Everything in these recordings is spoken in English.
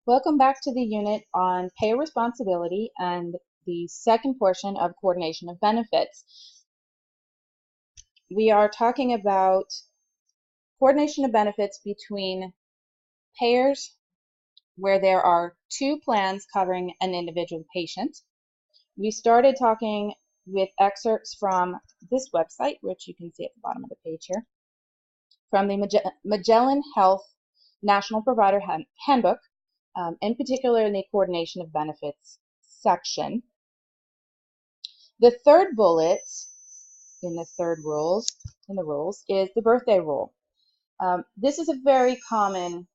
Welcome back to the unit on payer responsibility and the second portion of coordination of benefits. We are talking about coordination of benefits between payers where there are two plans covering an individual patient. We started talking with excerpts from this website, which you can see at the bottom of the page here, from the Magellan Health National Provider Handbook, in particular in the coordination of benefits section. The third bullet in the rules is the birthday rule. This is a very common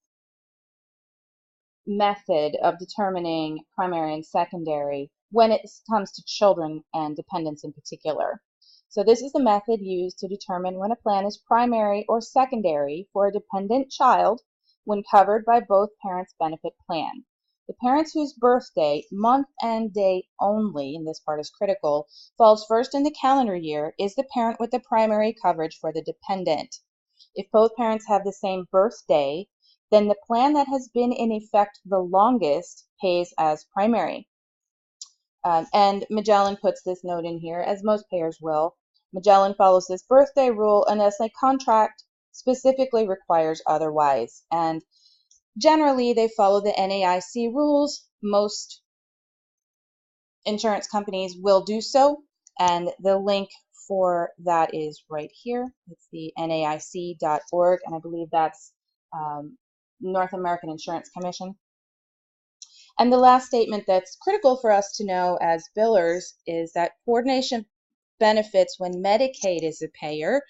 method of determining primary and secondary when it comes to children and dependents in particular. So this is the method used to determine when a plan is primary or secondary for a dependent child when covered by both parents' benefit plan. The parents whose birthday, month and day only, and this part is critical, falls first in the calendar year is the parent with the primary coverage for the dependent. If both parents have the same birthday, then the plan that has been in effect the longest pays as primary. And Magellan puts this note in here, as most payers will. Magellan follows this birthday rule unless a contract specifically requires otherwise. And generally, they follow the NAIC rules. Most insurance companies will do so, and the link for that is right here. It's the NAIC.org, and I believe that's North American Insurance Commission. And the last statement that's critical for us to know as billers is that coordination benefits when Medicaid is a payer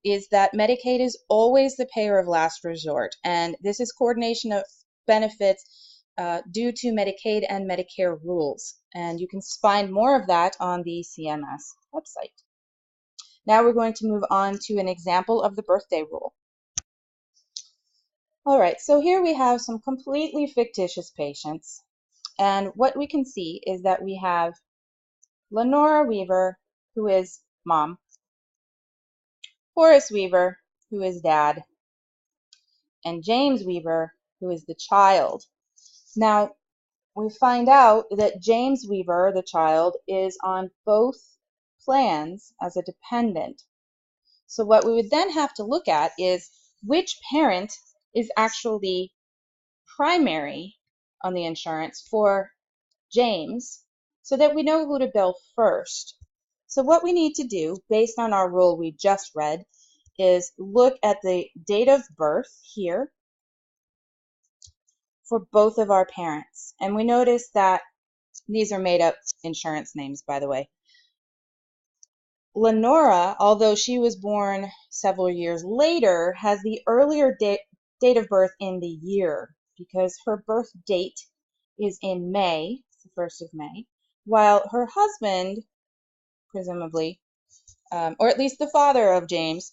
is that Medicaid is always the payer of last resort, and this is coordination of benefits due to Medicaid and Medicare rules, and you can find more of that on the CMS website. Now we're going to move on to an example of the birthday rule. All right, so here we have some completely fictitious patients, and what we can see is that we have Lenora Weaver, who is mom, Horace Weaver, who is dad, and James Weaver, who is the child. Now, we find out that James Weaver, the child, is on both plans as a dependent. So what we would then have to look at is which parent is actually primary on the insurance for James so that we know who to bill first. So what we need to do, based on our rule we just read, is look at the date of birth here for both of our parents. And we notice that these are made up insurance names, by the way. Lenora, although she was born several years later, has the earlier date of birth in the year because her birth date is in May, the 1st of May, while her husband, presumably, or at least the father of James,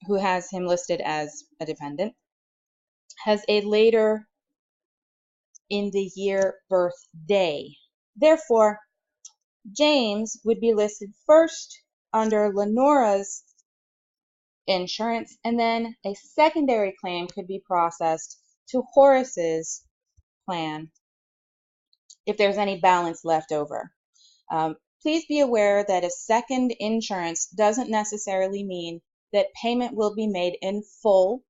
who has him listed as a dependent, has a later in the year birthday. Therefore, James would be listed first under Lenora's insurance, and then a secondary claim could be processed to Horace's plan if there's any balance left over. Please be aware that a second insurance doesn't necessarily mean that payment will be made in full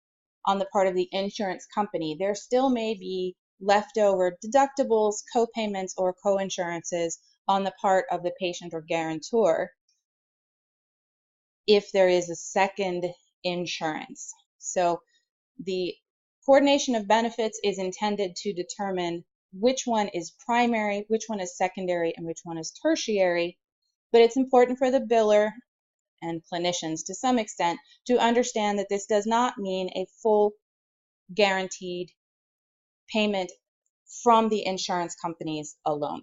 on the part of the insurance company. There still may be leftover deductibles, co-payments, or co-insurances on the part of the patient or guarantor if there is a second insurance. So the coordination of benefits is intended to determine which one is primary, which one is secondary, and which one is tertiary. But it's important for the biller and clinicians to some extent to understand that this does not mean a full guaranteed payment from the insurance companies alone.